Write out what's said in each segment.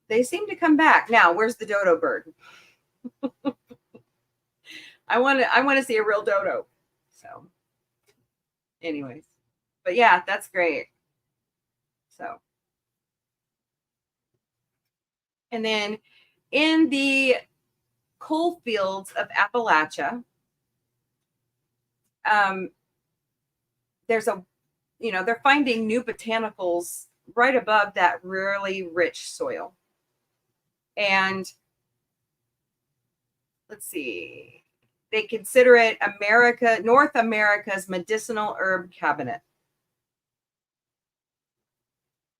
they seem to come back. Now, where's the dodo bird? I want to see a real dodo. So anyways, but yeah, that's great. So, and then in the coal fields of Appalachia, there's they're finding new botanicals right above that really rich soil. And let's see, they consider it North America's medicinal herb cabinet.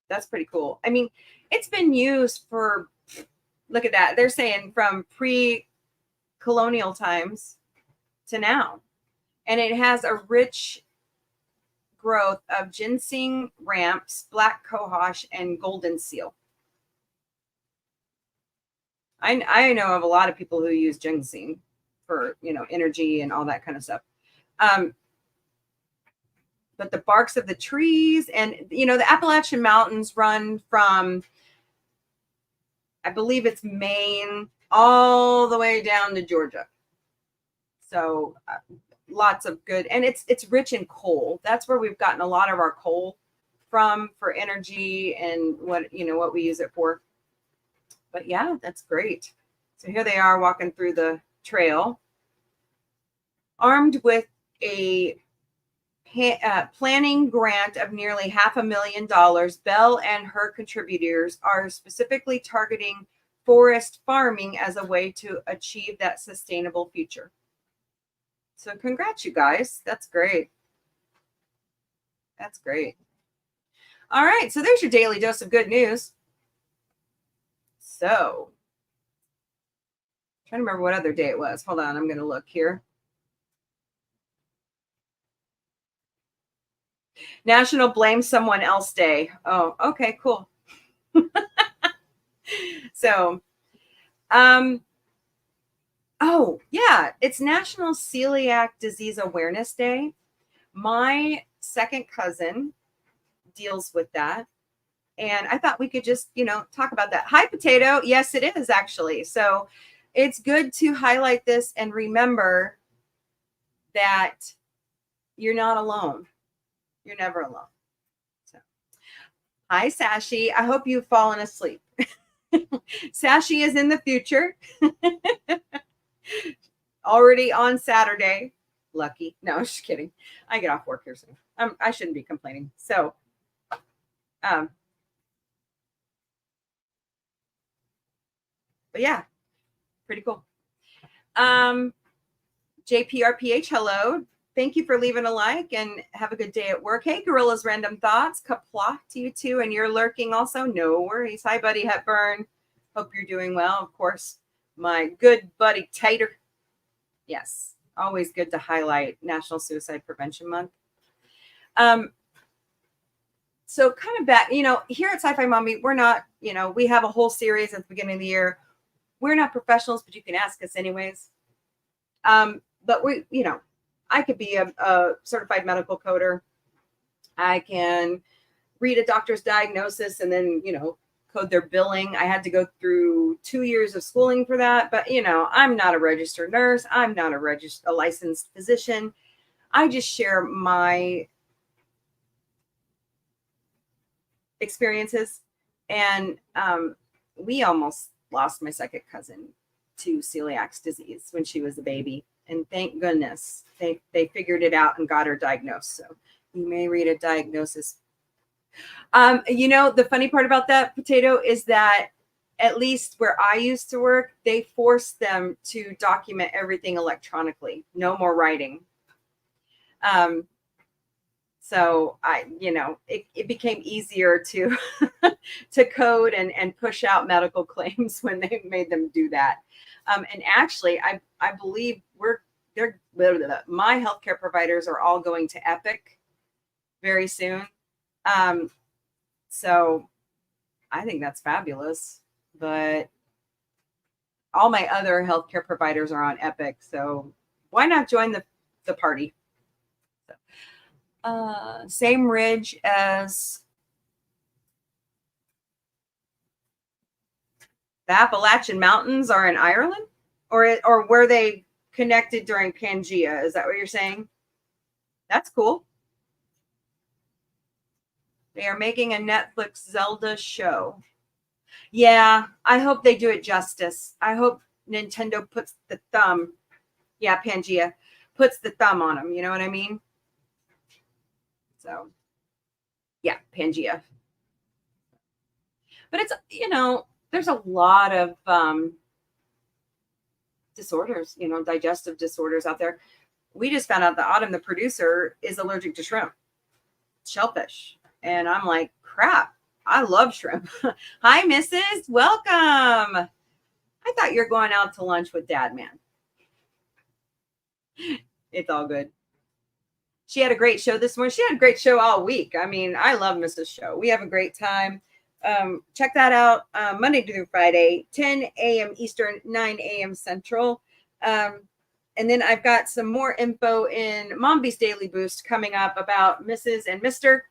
That's pretty cool. I mean, it's been used for, look at that. They're saying from pre-colonial times to now. And it has a rich growth of ginseng, ramps, black cohosh, and golden seal. I know of a lot of people who use ginseng for, energy and all that kind of stuff. But the barks of the trees and, the Appalachian Mountains run from, I believe it's Maine, all the way down to Georgia. So lots of good, and it's rich in coal. That's where we've gotten a lot of our coal from for energy and what we use it for. But yeah, that's great. So here they are walking through the trail, armed with a planning grant of nearly $500,000. Bell and her contributors are specifically targeting forest farming as a way to achieve that sustainable future. So congrats, you guys. That's great. That's great. All right. So there's your daily dose of good news. So I'm trying to remember what other day it was. Hold on. I'm going to look here. National Blame Someone Else Day. Oh, okay, cool. So, oh, yeah, it's National Celiac Disease Awareness Day. My second cousin deals with that. And I thought we could just, talk about that. Hi, Potato. Yes, it is actually. So it's good to highlight this and remember that you're not alone. You're never alone. So, hi, Sashi. I hope you've fallen asleep. Sashi is in the future. Already on Saturday. Lucky. No, I'm just kidding. I get off work here soon. I shouldn't be complaining. So, but yeah, pretty cool. JPRPH, hello. Thank you for leaving a like and have a good day at work. Hey, Gorilla's Random Thoughts. Kapla to you too. And you're lurking also. No worries. Hi, buddy Hepburn. Hope you're doing well. Of course, my good buddy Tater. Yes, always good to highlight National Suicide Prevention Month. So kind of back, here at Sci-Fi Mombie, we're not, we have a whole series at the beginning of the year. We're not professionals, but you can ask us anyways. But we, I could be a certified medical coder. I can read a doctor's diagnosis and then, code their billing. I had to go through 2 years of schooling for that. But, I'm not a registered nurse. I'm not a licensed physician. I just share my experiences. And we almost lost my second cousin to celiac disease when she was a baby. And thank goodness they figured it out and got her diagnosed. So you may read a diagnosis. The funny part about that, Potato, is that at least where I used to work, they forced them to document everything electronically. No more writing. So it became easier to to code and push out medical claims when they made them do that. And actually, I believe my healthcare providers are all going to Epic very soon. So I think that's fabulous. But all my other healthcare providers are on Epic, so why not join the party? Same ridge as The Appalachian Mountains are in Ireland, or were they connected during Pangea? Is that what you're saying? That's cool. They are making a Netflix Zelda show. Yeah, I hope they do it justice. I hope Nintendo puts the thumb, yeah, Pangea, puts the thumb on them. You know what I mean? So, yeah, Pangea. But it's, there's a lot of disorders, digestive disorders out there. We just found out that Autumn, the producer, is allergic to shrimp, shellfish. And I'm like, crap, I love shrimp. Hi, Mrs. Welcome. I thought you were going out to lunch with Dad, man. It's all good. She had a great show this morning. She had a great show all week. I mean, I love Mrs. Show. We have a great time. Check that out Monday through Friday, 10 a.m. Eastern, 9 a.m. Central. And then I've got some more info in Mombie's Daily Boost coming up about Mrs. and Mr.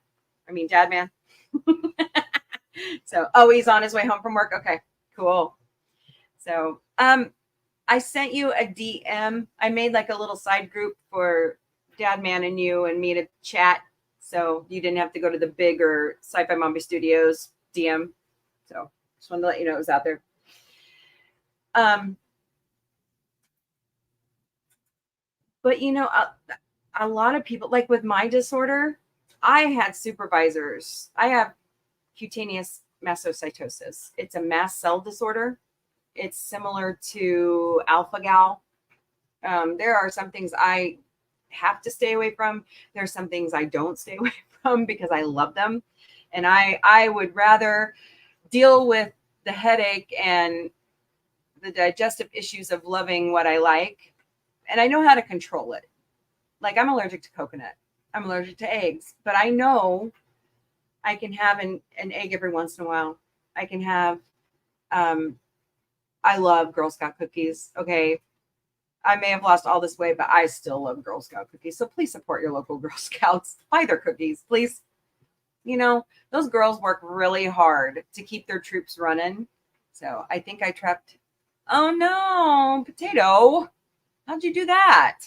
Dad, man. So, he's on his way home from work. Okay, cool. So, I sent you a DM. I made like a little side group for Dad, man, and you and me to chat. So you didn't have to go to the bigger Sci-Fi Mombie Studios DM. So just wanted to let you know it was out there. But a lot of people, like with my disorder, I had supervisors. I have cutaneous mastocytosis. It's a mast cell disorder. It's similar to alpha-gal. There are some things I have to stay away from. There are some things I don't stay away from because I love them. And I would rather deal with the headache and the digestive issues of loving what I like. And I know how to control it. Like, I'm allergic to coconut. I'm allergic to eggs. But I know I can have an egg every once in a while. I can have, I love Girl Scout cookies. Okay. I may have lost all this weight, but I still love Girl Scout cookies. So please support your local Girl Scouts. Buy their cookies, please. Those girls work really hard to keep their troops running. So I think I trapped. Oh no, Potato. How'd you do that?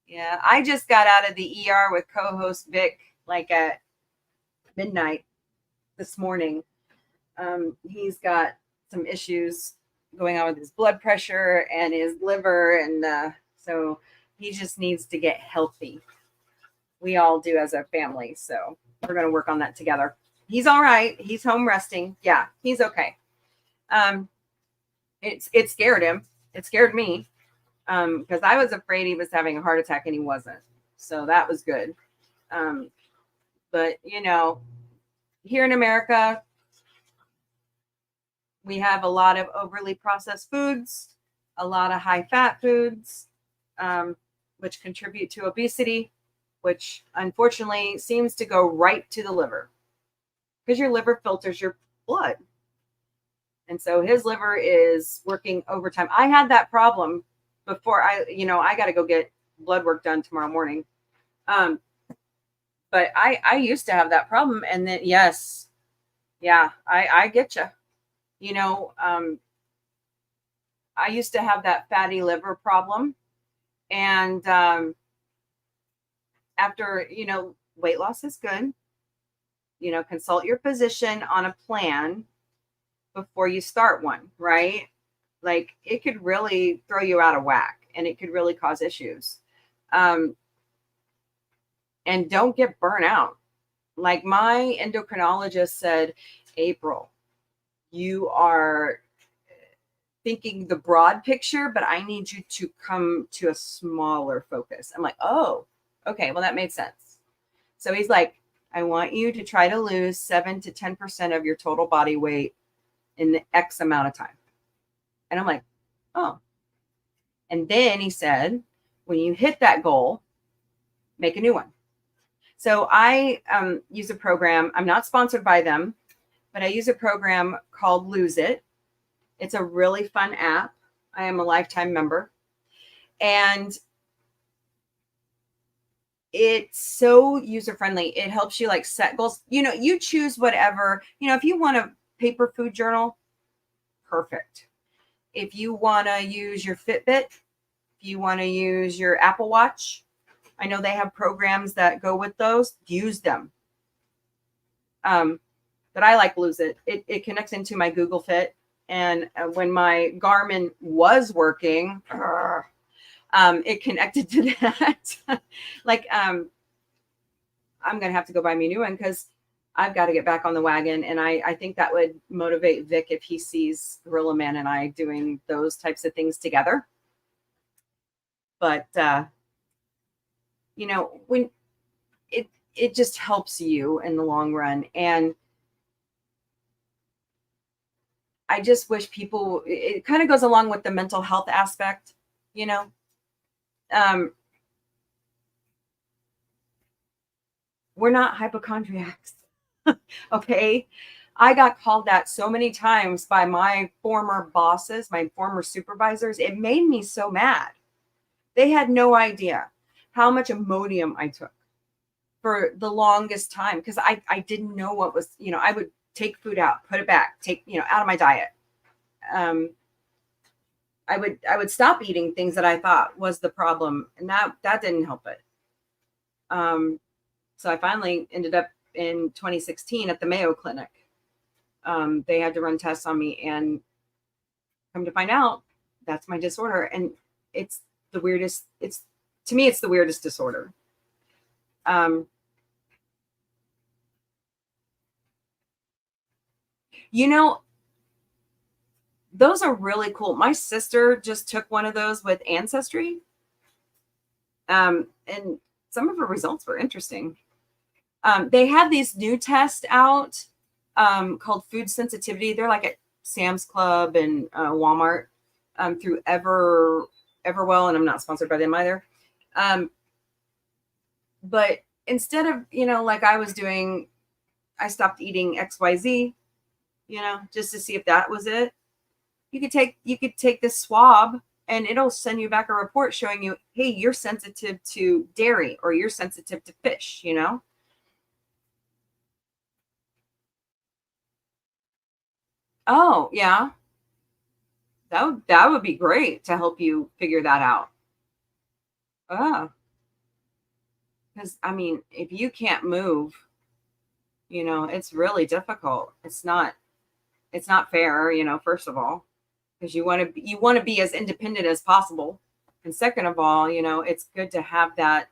Yeah, I just got out of the ER with co-host Vic like at midnight this morning. He's got some issues going on with his blood pressure and his liver, and so he just needs to get healthy. We all do as a family, so we're going to work on that together. He's all right. He's home resting. Yeah, he's okay. It scared him. It scared me because I was afraid he was having a heart attack and he wasn't. So that was good. But here in America, we have a lot of overly processed foods, a lot of high fat foods, which contribute to obesity, which unfortunately seems to go right to the liver because your liver filters your blood. And so his liver is working overtime. I had that problem before I got to go get blood work done tomorrow morning. But I used to have that problem. And then, yes, yeah, I get you. I used to have that fatty liver problem. And after, weight loss is good. Consult your physician on a plan before you start one, right? Like, it could really throw you out of whack and it could really cause issues. And don't get burnt out. Like, my endocrinologist said, April, you are thinking the broad picture, but I need you to come to a smaller focus. I'm like, oh, okay, well, that made sense. So he's like, I want you to try to lose 7 to 10% of your total body weight in the X amount of time. And I'm like, oh. And then he said, when you hit that goal, make a new one. So I use a program. I'm not sponsored by them, but I use a program called Lose It. It's a really fun app. I am a lifetime member. And it's so user-friendly. It helps you like set goals. You choose whatever, if you want a paper food journal, perfect. If you want to use your Fitbit, if you want to use your Apple Watch, I know they have programs that go with those. Use them. But I like Lose It. It connects into my Google Fit. And when my Garmin was working, it connected to that. Like, I'm going to have to go buy me a new one because I've got to get back on the wagon. And I think that would motivate Vic if he sees Gorilla Man and I doing those types of things together. But, when it just helps you in the long run. And I just wish people, it kind of goes along with the mental health aspect, we're not hypochondriacs. Okay. I got called that so many times by my former bosses, my former supervisors. It made me so mad. They had no idea how much Imodium I took for the longest time because I didn't know what was, I would take food out, put it back, take, out of my diet. I would stop eating things that I thought was the problem, and that didn't help it. So I finally ended up in 2016 at the Mayo Clinic. They had to run tests on me, and come to find out that's my disorder. And it's the weirdest. To me, it's the weirdest disorder. Those are really cool. My sister just took one of those with Ancestry. And some of her results were interesting. They have these new tests out called food sensitivity. They're like at Sam's Club and Walmart through Everwell, and I'm not sponsored by them either. But instead of, like I was doing, I stopped eating XYZ, just to see if that was it. You could take this swab and it'll send you back a report showing you, hey, you're sensitive to dairy or you're sensitive to fish, Oh, yeah. That would be great to help you figure that out. Oh, because if you can't move, it's really difficult. It's not fair, first of all, because you want to be as independent as possible. And second of all, it's good to have that,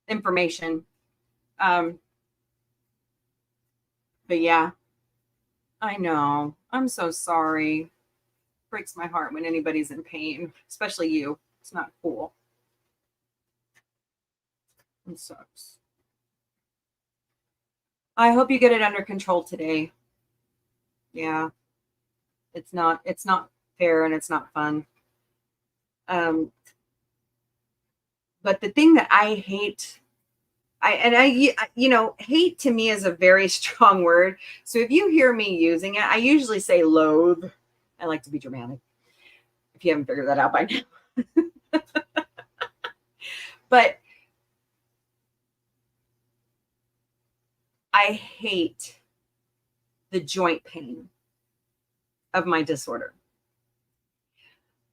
information. But yeah, I know. I'm so sorry. Breaks my heart when anybody's in pain, especially you. It's not cool. It sucks. I hope you get it under control today. Yeah. It's not fair and it's not fun. But the thing that I hate, hate to me is a very strong word. So if you hear me using it, I usually say loathe. I like to be dramatic. If you haven't figured that out by now. But I hate the joint pain of my disorder.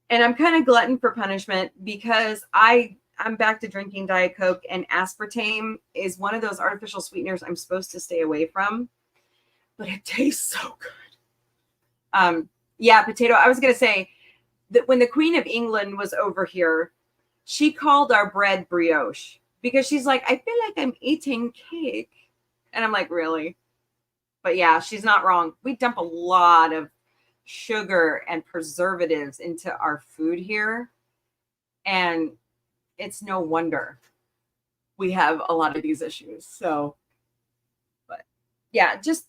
And I'm kind of glutton for punishment because I'm back to drinking Diet Coke, and aspartame is one of those artificial sweeteners I'm supposed to stay away from, but it tastes so good. Yeah, potato. I was going to say that when the Queen of England was over here, she called our bread brioche because she's like, I feel like I'm eating cake. And I'm like, really? But yeah, she's not wrong. We dump a lot of sugar and preservatives into our food here. And it's no wonder we have a lot of these issues. So, but yeah, just,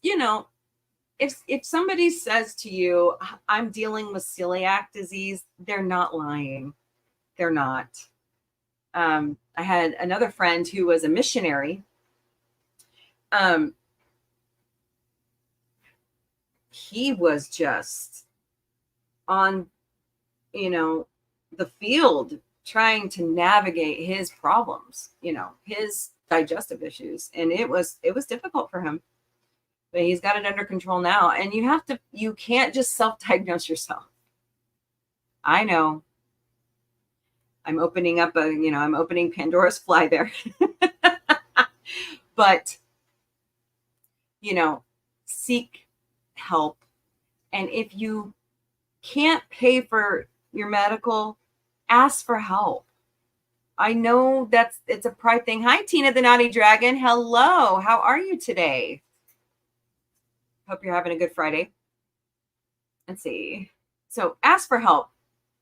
if somebody says to you, I'm dealing with celiac disease, they're not lying. They're not. I had another friend who was a missionary. He was just on, the field trying to navigate his problems, his digestive issues. And it was difficult for him. But he's got it under control now. And you can't just self-diagnose yourself. I know. I'm opening Pandora's fly there. But, seek help. And if you can't pay for your medical, ask for help. I know it's a pride thing. Hi, Tina the Naughty Dragon. Hello. How are you today? Hope you're having a good Friday. Let's see. So ask for help.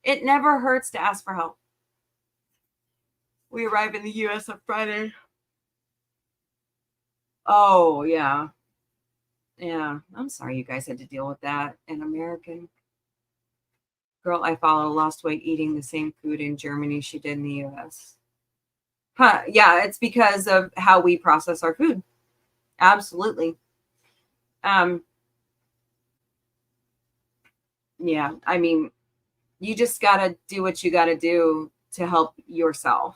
It never hurts to ask for help. We arrive in the U.S. on Friday. Oh, yeah. Yeah. I'm sorry you guys had to deal with that. An American girl I follow lost weight eating the same food in Germany she did in the U.S. Huh. Yeah, it's because of how we process our food. Absolutely. Yeah, I mean, you just got to do what you got to do to help yourself,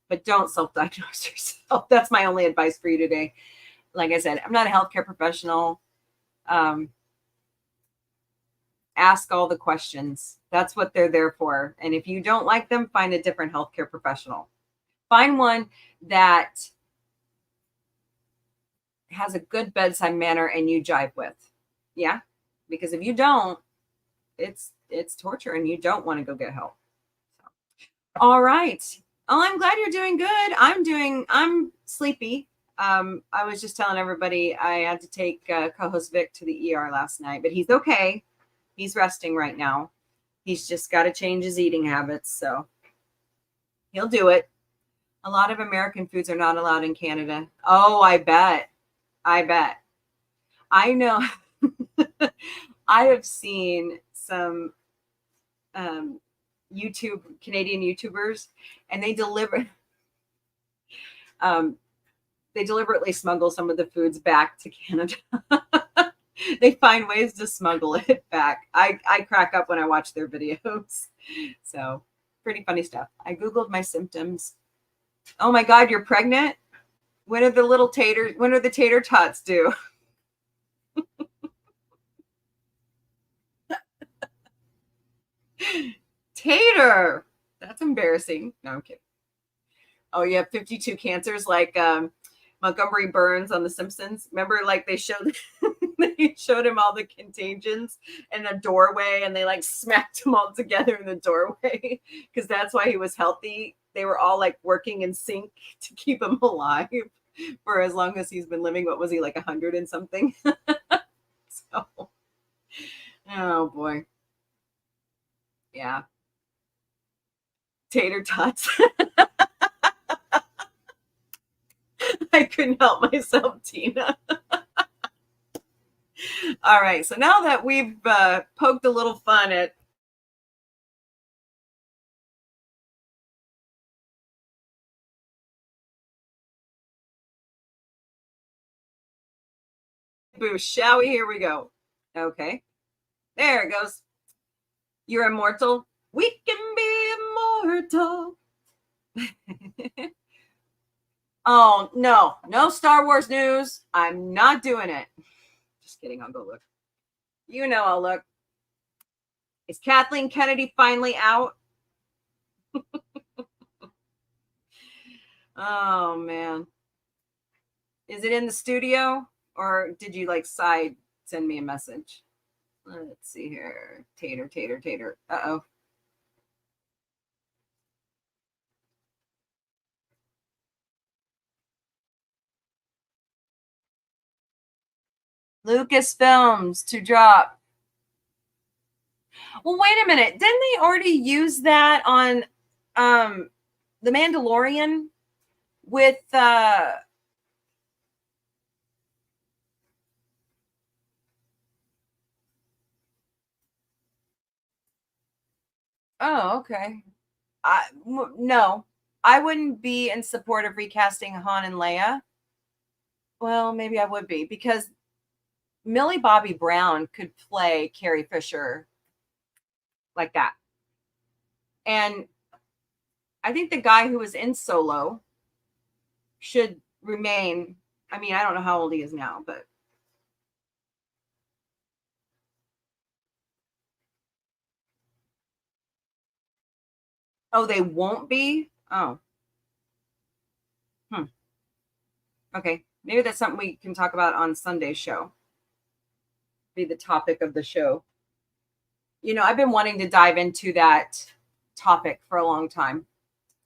but don't self-diagnose yourself. That's my only advice for you today. Like I said, I'm not a healthcare professional. Ask all the questions. That's what they're there for. And if you don't like them, find a different healthcare professional. Find one that has a good bedside manner and you jive with. Yeah, because if you don't, it's torture and you don't want to go get help. So. All right. Oh, I'm glad you're doing good. I'm sleepy. I was just telling everybody I had to take co-host Vic to the ER last night, but he's okay. He's resting right now. He's just got to change his eating habits, so he'll do it. A lot of American foods are not allowed in Canada. Oh, I bet. I know. I have seen some Canadian YouTubers, and they deliberately smuggle some of the foods back to Canada. They find ways to smuggle it back. I crack up when I watch their videos. So pretty funny stuff. I Googled my symptoms. Oh my God, you're pregnant? When are the tater tots due? Tater. That's embarrassing. No, I'm kidding. Oh, you have 52 cancers like Montgomery Burns on The Simpsons. Remember, like they showed him all the contagions in a doorway, and they like smacked them all together in the doorway because that's why he was healthy. They were all like working in sync to keep him alive for as long as he's been living. What was he, like 100 and something? So, oh boy, yeah, tater tots. I couldn't help myself, Tina. All right, so now that we've poked a little fun at boo, shall we? Here we go. Okay, there it goes. You're immortal. We can be immortal. Oh, no Star Wars news. I'm not doing it. Just kidding. I'll go look. I'll look. Is Kathleen Kennedy finally out? Oh, man. Is it in the studio, or did you like send me a message? Let's see here. Tater. Uh-oh. Lucasfilms to drop. Well, wait a minute. Didn't they already use that on The Mandalorian with Oh, okay. No, I wouldn't be in support of recasting Han and Leia. Well, maybe I would be, because Millie Bobby Brown could play Carrie Fisher like that. And I think the guy who was in Solo should remain. I mean, I don't know how old he is now, but Oh, they won't be? Oh. Okay. Maybe that's something we can talk about on Sunday's show. Be the topic of the show. I've been wanting to dive into that topic for a long time,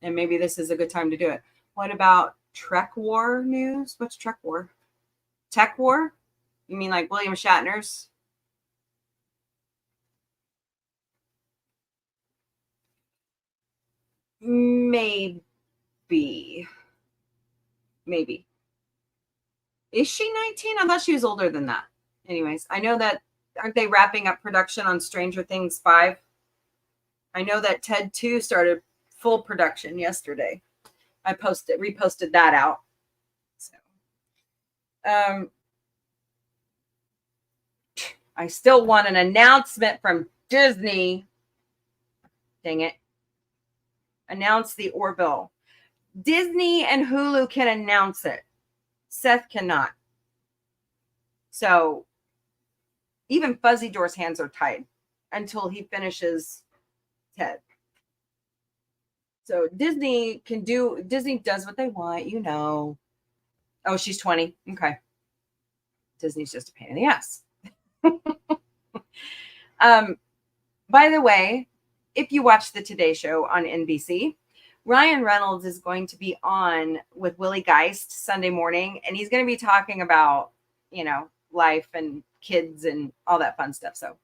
and maybe this is a good time to do it. What about Trek War news? What's Trek War? Tech War? You mean like William Shatner's? Maybe. Maybe. Is she 19? I thought she was older than that. Anyways, I know that, aren't they wrapping up production on Stranger Things 5? I know that Ted 2 started full production yesterday. I reposted that out. So, I still want an announcement from Disney. Dang it. Announce the Orville. Disney and Hulu can announce it. Seth cannot. So even Fuzzy Door's hands are tied until he finishes Ted. So Disney does what they want, Oh, she's 20. Okay. Disney's just a pain in the ass. By the way, if you watch the Today Show on NBC, Ryan Reynolds is going to be on with Willie Geist Sunday morning, and he's going to be talking about, life and kids and all that fun stuff. So,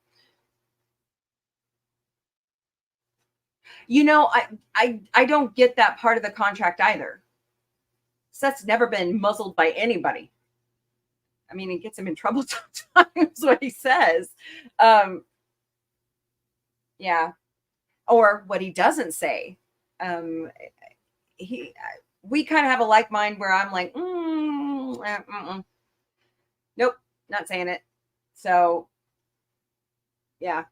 I don't get that part of the contract either. Seth's never been muzzled by anybody. I mean, it gets him in trouble sometimes, what he says. Yeah. Or what he doesn't say. We kind of have a like mind where I'm like, nope, not saying it. So, yeah.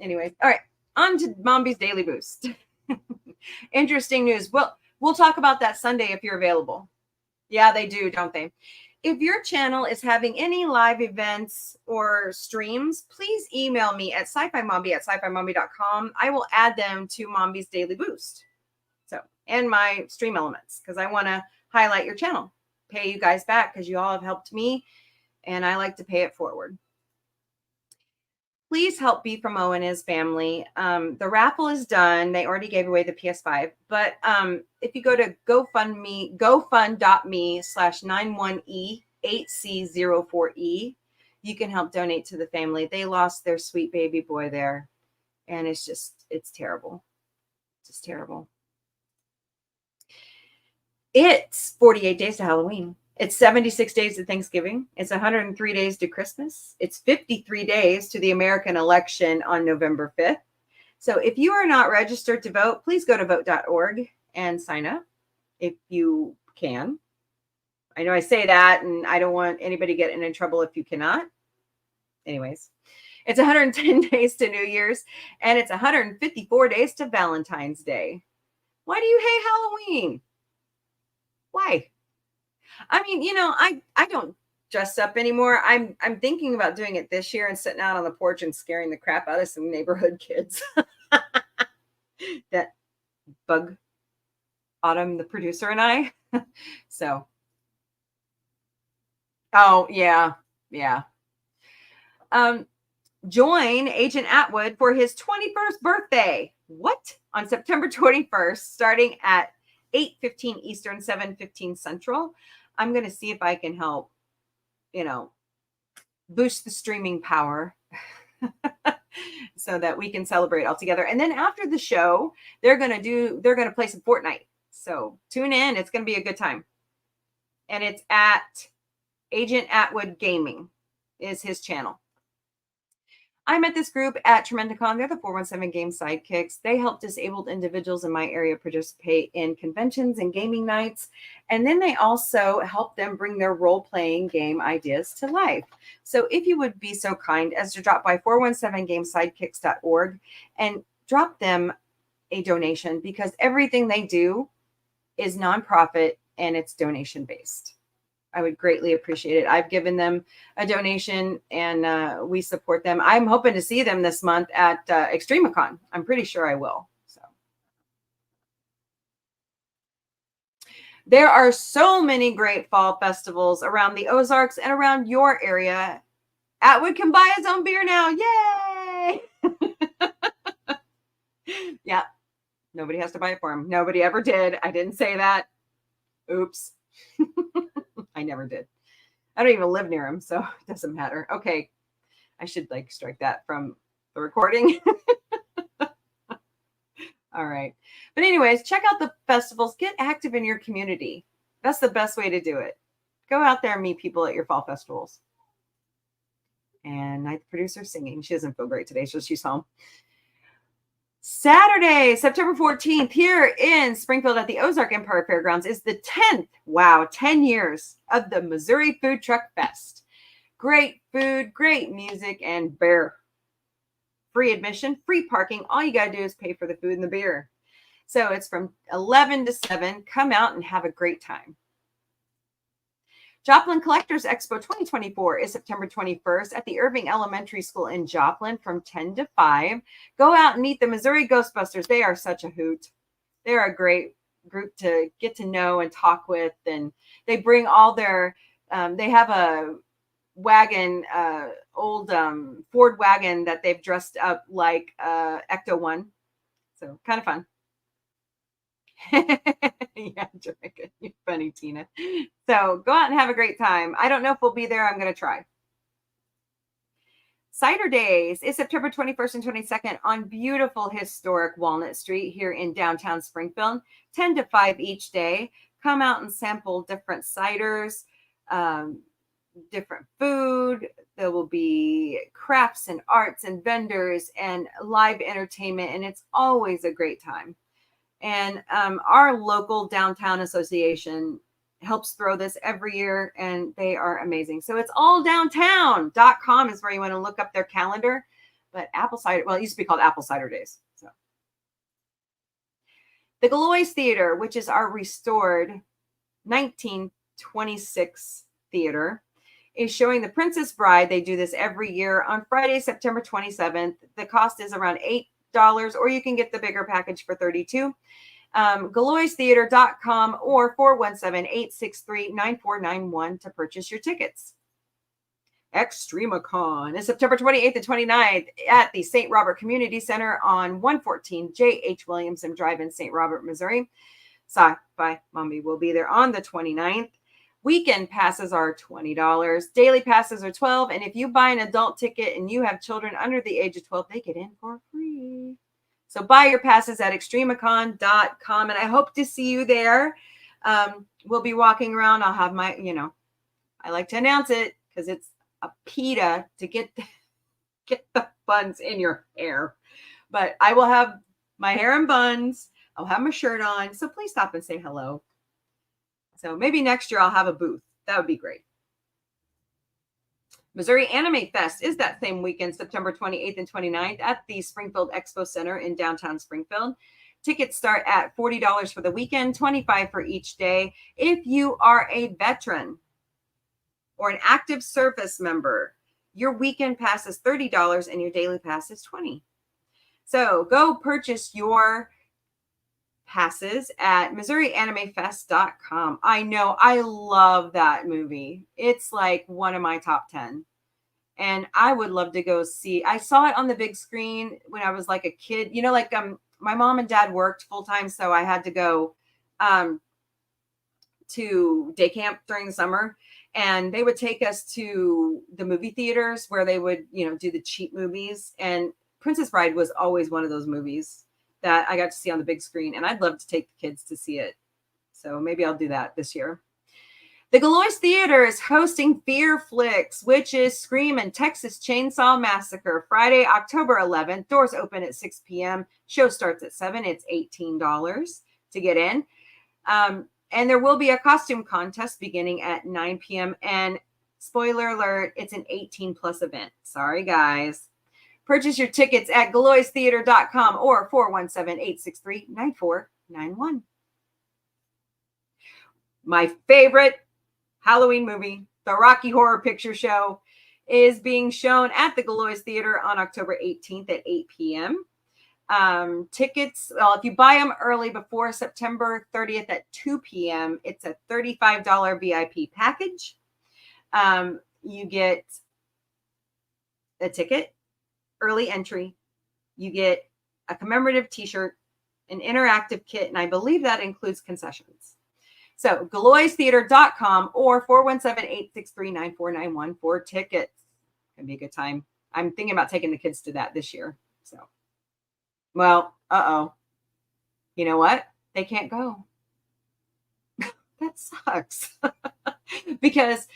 Anyways, all right, on to Mombie's Daily Boost. Interesting news. Well, we'll talk about that Sunday if you're available. Yeah, they do, don't they? If your channel is having any live events or streams, please email me at sci-fi-mombie@sci-fi-mombie.com. I will add them to Mombie's Daily Boost. So, and my stream elements, because I want to highlight your channel, pay you guys back because you all have helped me, and I like to pay it forward. Please help B from O and his family. The raffle is done. They already gave away the PS5. But if you go to gofund.me/91E8C04E, you can help donate to the family. They lost their sweet baby boy there. And it's terrible. Just terrible. It's 48 days to Halloween. It's 76 days to Thanksgiving. It's 103 days to Christmas. It's 53 days to the American election on November 5th. So if you are not registered to vote, please go to vote.org and sign up if you can. I know I say that, and I don't want anybody getting in trouble if you cannot. Anyways, it's 110 days to New Year's, and it's 154 days to Valentine's Day. Why do you hate Halloween? Why? I mean, I don't dress up anymore. I'm thinking about doing it this year and sitting out on the porch and scaring the crap out of some neighborhood kids. That bug Autumn, the producer, and I. So, oh yeah. Join Agent Atwood for his 21st birthday. What? On September 21st, starting at 8:15 Eastern, 7:15 Central. I'm going to see if I can help, boost the streaming power so that we can celebrate all together. And then after the show, they're going to play some Fortnite. So tune in. It's going to be a good time. And it's at Agent Atwood Gaming is his channel. I met this group at Tremendicon. They're the 417 Game Sidekicks. They help disabled individuals in my area participate in conventions and gaming nights. And then they also help them bring their role-playing game ideas to life. So if you would be so kind as to drop by 417gamesidekicks.org and drop them a donation, because everything they do is nonprofit and it's donation-based. I would greatly appreciate it. I've given them a donation, and we support them. I'm hoping to see them this month at ExtremeCon. I'm pretty sure I will. So, There are so many great fall festivals around the Ozarks and around your area. Atwood can buy his own beer now. Yay! Yeah. Nobody has to buy it for him. Nobody ever did. I didn't say that. Oops. I never did. I don't even live near him, so it doesn't matter. Okay. I should strike that from the recording. All right. But anyways, check out the festivals. Get active in your community. That's the best way to do it. Go out there and meet people at your fall festivals. And night producer singing. She doesn't feel great today, so she's home. Saturday, September 14th, here in Springfield at the Ozark Empire Fairgrounds is the 10th, 10 years of the Missouri Food Truck Fest. Great food, great music, and beer. Free admission, free parking. All you got to do is pay for the food and the beer. So it's from 11 to 7. Come out and have a great time. Joplin Collectors Expo 2024 is September 21st at the Irving Elementary School in Joplin from 10 to 5. Go out and meet the Missouri Ghostbusters. They are such a hoot. They're a great group to get to know and talk with. And they bring all their, they have a wagon, old Ford wagon that they've dressed up like Ecto One. So kind of fun. Yeah, Jamaica. You're funny, Tina. So go out and have a great time. I don't know if we'll be there. I'm going to try. Cider Days is September 21st and 22nd on beautiful historic Walnut Street here in downtown Springfield. 10 to 5 each day. Come out and sample different ciders, different food. There will be crafts and arts and vendors and live entertainment, and it's always a great time. And our local downtown association helps throw this every year, and they are amazing. So it's alldowntown.com is where you want to look up their calendar. But Apple Cider, well, it used to be called Apple Cider Days. So the Galois Theater, which is our restored 1926 theater, is showing The Princess Bride. They do this every year on Friday, September 27th. The cost is around $8, or you can get the bigger package for $32. GaloisTheater.com or 417-863-9491 to purchase your tickets. Extremacon is September 28th and 29th at the St. Robert Community Center on 114 J.H. Williamson Drive in St. Robert, Missouri. Sci-Fi Mombie will be there on the 29th. Weekend passes are $20. Daily passes are $12. And if you buy an adult ticket and you have children under the age of 12, they get in for free. So buy your passes at extremacon.com. And I hope to see you there. We'll be walking around. I'll have my, I like to announce it because it's a PETA to get the buns in your hair. But I will have my hair in buns. I'll have my shirt on. So please stop and say hello. So maybe next year I'll have a booth. That would be great. Missouri Anime Fest is that same weekend, September 28th and 29th at the Springfield Expo Center in downtown Springfield. Tickets start at $40 for the weekend, $25 for each day. If you are a veteran or an active service member, your weekend pass is $30 and your daily pass is $20. So go purchase your passes at MissouriAnimeFest.com. I know, I love that movie. It's like one of my top 10. And I would love to go see. I saw it on the big screen when I was like a kid. My mom and dad worked full time, so I had to go to day camp during the summer. And they would take us to the movie theaters where they would, do the cheap movies. And Princess Bride was always one of those movies that I got to see on the big screen, and I'd love to take the kids to see it. So maybe I'll do that this year. The Galois Theater is hosting Fear Flicks, which is Scream and Texas Chainsaw Massacre, Friday, October 11th. Doors open at 6 p.m. Show starts at 7. It's $18 to get in. And there will be a costume contest beginning at 9 p.m. And spoiler alert, it's an 18-plus event. Sorry, guys. Purchase your tickets at GaloisTheater.com or 417-863-9491. My favorite Halloween movie, The Rocky Horror Picture Show, is being shown at the Galois Theater on October 18th at 8 p.m. Tickets, well, if you buy them early before September 30th at 2 p.m., it's a $35 VIP package. You get a ticket, early entry. You get a commemorative t-shirt, an interactive kit, and I believe that includes concessions. So GaloisTheater.com or 417-863-9491 for tickets. It'd be a good time. I'm thinking about taking the kids to that this year. So, well, you know what? They can't go. That sucks. Because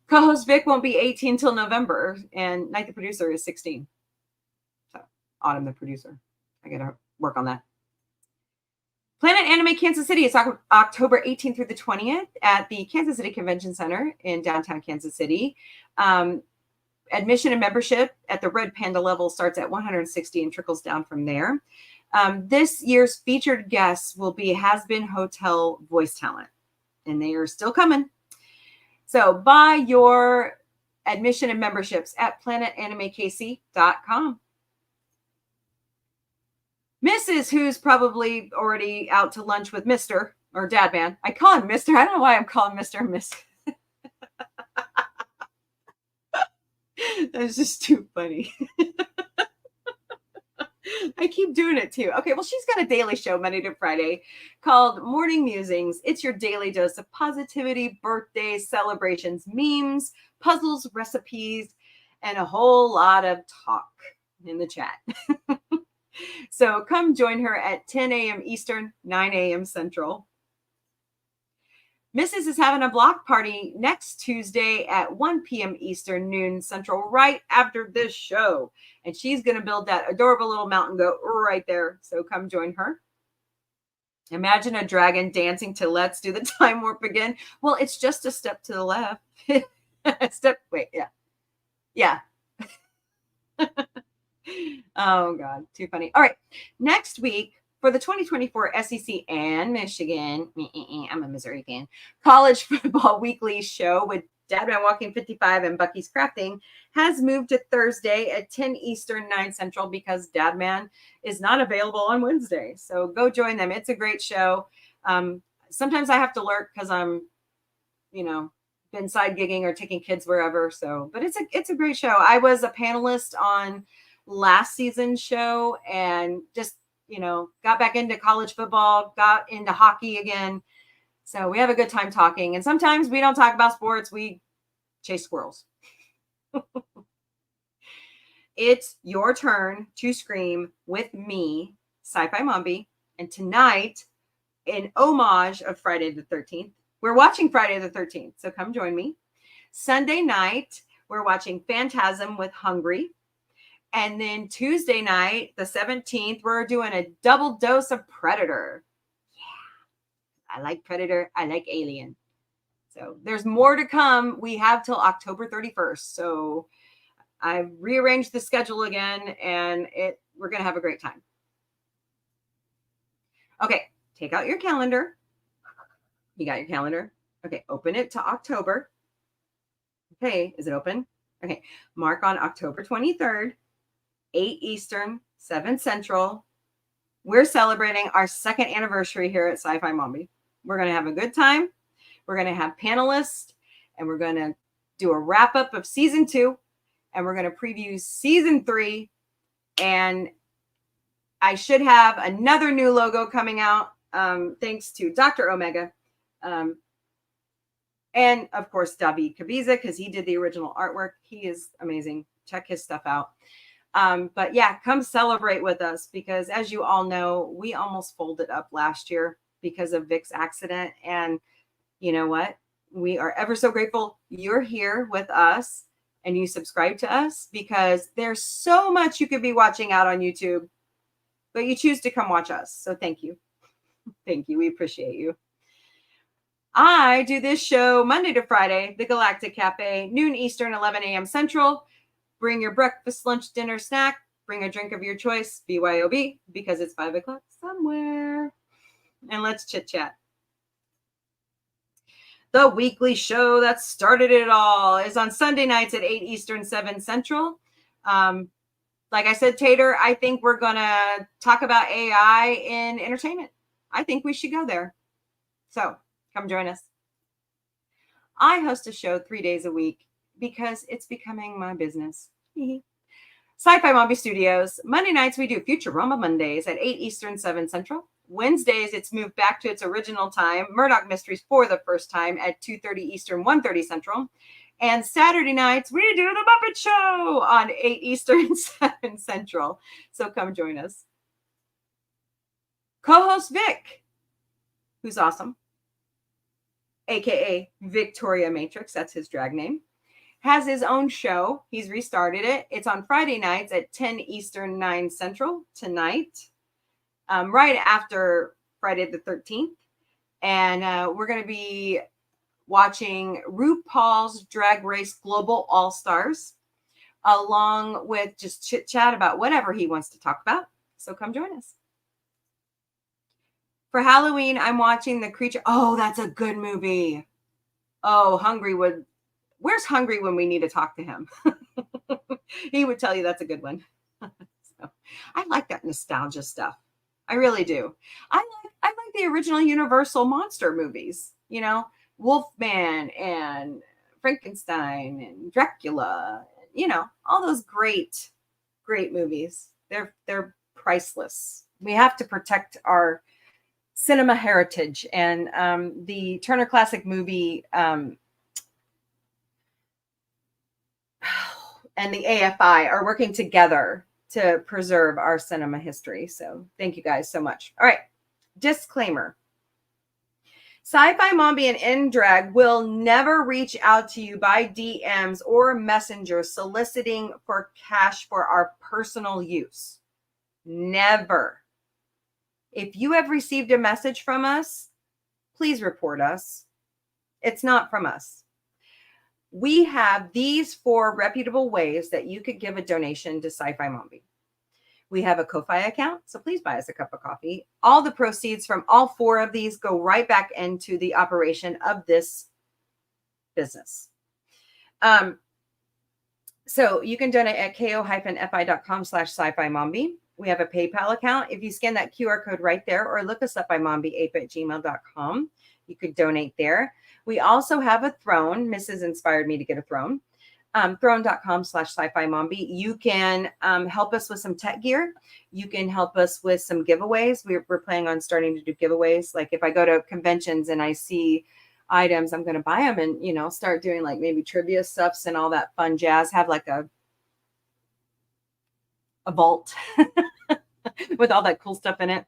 co-host Vic won't be 18 till November, and Night the producer is 16. So, Autumn the producer. I got to work on that. Planet Anime Kansas City is October 18th through the 20th at the Kansas City Convention Center in downtown Kansas City. Admission and membership at the Red Panda level starts at $160 and trickles down from there. This year's featured guests will be Has-Been Hotel voice talent, and they are still coming. So buy your admission and memberships at planetanimekc.com. Mrs., who's probably already out to lunch with Mr. or Dad Man. I call him Mr. I don't know why I'm calling Mr. and Miss. That's just too funny. I keep doing it too. Okay, well, she's got a daily show Monday to Friday called Morning Musings. It's your daily dose of positivity, birthdays, celebrations, memes, puzzles, recipes, and a whole lot of talk in the chat. So come join her at 10 a.m. Eastern, 9 a.m. Central. Mrs. is having a block party next Tuesday at 1 p.m. Eastern, noon Central, right after this show. And she's going to build that adorable little mountain goat right there. So come join her. Imagine a dragon dancing to Let's Do the Time Warp Again. Well, it's just a step to the left. Yeah. Oh, God, too funny. All right, next week for the 2024 SEC and Michigan, I'm a Missouri fan, college football weekly show with Dadman Walking 55 and Bucky's Crafting has moved to Thursday at 10 Eastern, 9 Central because Dadman is not available on Wednesday. So go join them. It's a great show. Sometimes I have to lurk because I'm, been side gigging or taking kids wherever. So, but it's a great show. I was a panelist on last season's show and just, got back into college football, got into hockey again. So we have a good time talking. And sometimes we don't talk about sports. We chase squirrels. It's your turn to scream with me, Sci-Fi Mombie. And tonight, in homage of Friday the 13th, we're watching Friday the 13th. So come join me. Sunday night, we're watching Phantasm with Hungry. And then Tuesday night, the 17th, we're doing a double dose of Predator. Yeah, I like Predator. I like Alien. So there's more to come. We have till October 31st. So I've rearranged the schedule again, and we're going to have a great time. Okay, take out your calendar. You got your calendar? Okay, open it to October. Okay, is it open? Okay, mark on October 23rd. 8 Eastern, 7 Central. We're celebrating our second anniversary here at Sci-Fi Mombie. We're going to have a good time. We're going to have panelists, and we're going to do a wrap-up of Season 2, and we're going to preview Season 3, and I should have another new logo coming out, thanks to Dr. Omega, and, of course, David Kabiza, because he did the original artwork. He is amazing. Check his stuff out. But yeah, come celebrate with us because as you all know, we almost folded up last year because of Vic's accident. And you know what? We are ever so grateful you're here with us and you subscribe to us because there's so much you could be watching out on YouTube, but you choose to come watch us. So thank you. Thank you. We appreciate you. I do this show Monday to Friday, the Galactic Cafe, noon Eastern, 11 a.m. Central. Bring your breakfast, lunch, dinner, snack. Bring a drink of your choice, BYOB, because it's 5 o'clock somewhere. And let's chit chat. The weekly show that started it all is on Sunday nights at 8 Eastern, 7 Central. Like I said, Tater, I think we're going to talk about AI in entertainment. I think we should go there. So come join us. I host a show 3 days a week because it's becoming my business. Sci-Fi Mombie Studios. Monday nights, we do Futurama Mondays at 8 Eastern, 7 Central. Wednesdays, it's moved back to its original time, Murdoch Mysteries for the first time at 2:30 Eastern, 1:30 Central. And Saturday nights, we do The Muppet Show on 8 Eastern, 7 Central. So come join us. Co-host Vic, who's awesome, a.k.a. Victoria Matrix, that's his drag name, has his own show. He's restarted it. It's on Friday nights at 10 Eastern, 9 Central tonight, right after Friday the 13th. And we're going to be watching RuPaul's Drag Race Global All-Stars, along with just chit-chat about whatever he wants to talk about. So come join us. For Halloween, I'm watching The Creature. Oh, that's a good movie. Oh, Where's Hungry when we need to talk to him? He would tell you that's a good one. So, I like that nostalgia stuff. I really do. I like the original Universal monster movies, Wolfman and Frankenstein and Dracula, all those great movies. They're priceless. We have to protect our cinema heritage, and the Turner Classic Movie and the AFI are working together to preserve our cinema history. So thank you guys so much. All right. Disclaimer. Sci-Fi Mombie and NDrag will never reach out to you by DMs or messenger soliciting for cash for our personal use. Never. If you have received a message from us, please report us. It's not from us. We have these 4 reputable ways that you could give a donation to Sci-Fi Mombie. We have a Ko-Fi account, so please buy us a cup of coffee. All the proceeds from all 4 of these go right back into the operation of this business. So you can donate at ko-fi.com/sci-fi mombie. We have a PayPal account. If you scan that QR code right there or look us up by mombieape@gmail.com, you could donate there. We also have a throne. Mrs. inspired me to get a throne. Throne.com/sci-fi mombie. You can help us with some tech gear. You can help us with some giveaways. We're planning on starting to do giveaways. Like if I go to conventions and I see items, I'm going to buy them and, start doing like maybe trivia stuffs and all that fun jazz. Have like a vault with all that cool stuff in it.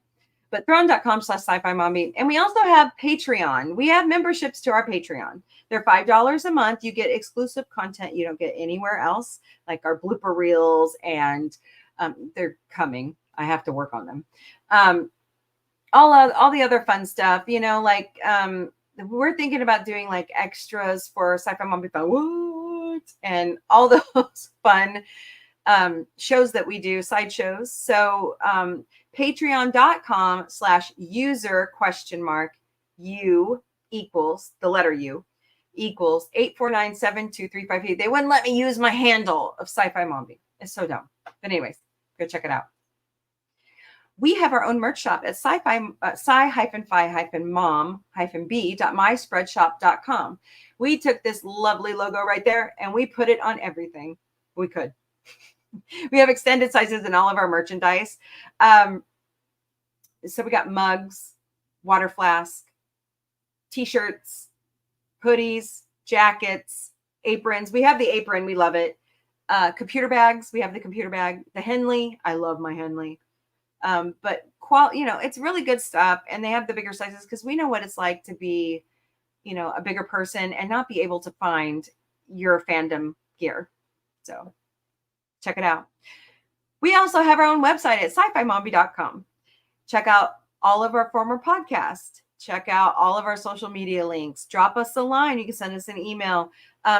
But throne.com/sci-fi mombie. And we also have Patreon. We have memberships to our Patreon. They're $5 a month. You get exclusive content you don't get anywhere else, like our blooper reels, and they're coming. I have to work on them. All the other fun stuff, we're thinking about doing like extras for Sci-Fi Mombie Fun. What? And all those fun shows that we do, side shows. So patreon.com/user?u equals the letter U equals 8497235. They wouldn't let me use my handle of Sci-Fi Mombie. It's so dumb. But anyways, go check it out. We have our own merch shop at sci-fi-mom-b.myspreadshop.com. We took this lovely logo right there and we put it on everything we could. We have extended sizes in all of our merchandise. So we got mugs, water flask, t-shirts, hoodies, jackets, aprons. We have the apron. We love it. Computer bags. We have the computer bag. The Henley. I love my Henley. But it's really good stuff. And they have the bigger sizes because we know what it's like to be, a bigger person and not be able to find your fandom gear. So check it out. We also have our own website at sci-fi-mombie.com. Check out all of our former podcasts. Check out all of our social media links. Drop us a line. You can send us an email.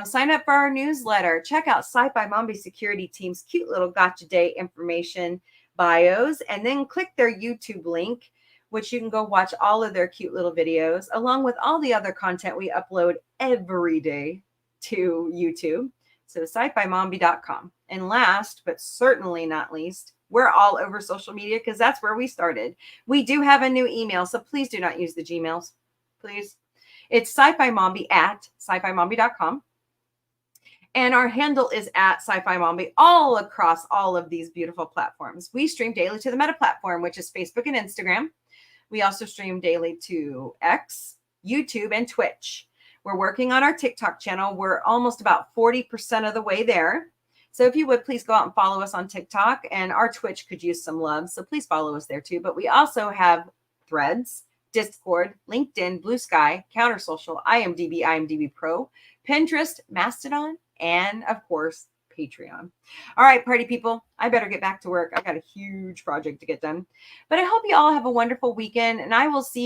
Sign up for our newsletter. Check out Sci-Fi Mombie Security Team's cute little Gotcha Day information bios, and then click their YouTube link, which you can go watch all of their cute little videos, along with all the other content we upload every day to YouTube. So sci-fi-mombie.com. And last, but certainly not least, we're all over social media because that's where we started. We do have a new email, so please do not use the Gmails. Please. It's sci-fi mombie at sci-fi-mombie.com. And our handle is at Sci-Fi Mombie all across all of these beautiful platforms. We stream daily to the Meta platform, which is Facebook and Instagram. We also stream daily to X, YouTube, and Twitch. We're working on our TikTok channel. We're almost about 40% of the way there. So if you would, please go out and follow us on TikTok. And our Twitch could use some love, so please follow us there too. But we also have Threads, Discord, LinkedIn, Blue Sky, Counter Social, IMDb Pro, Pinterest, Mastodon, and of course, Patreon. All right, party people, I better get back to work. I got a huge project to get done. But I hope you all have a wonderful weekend, and I will see you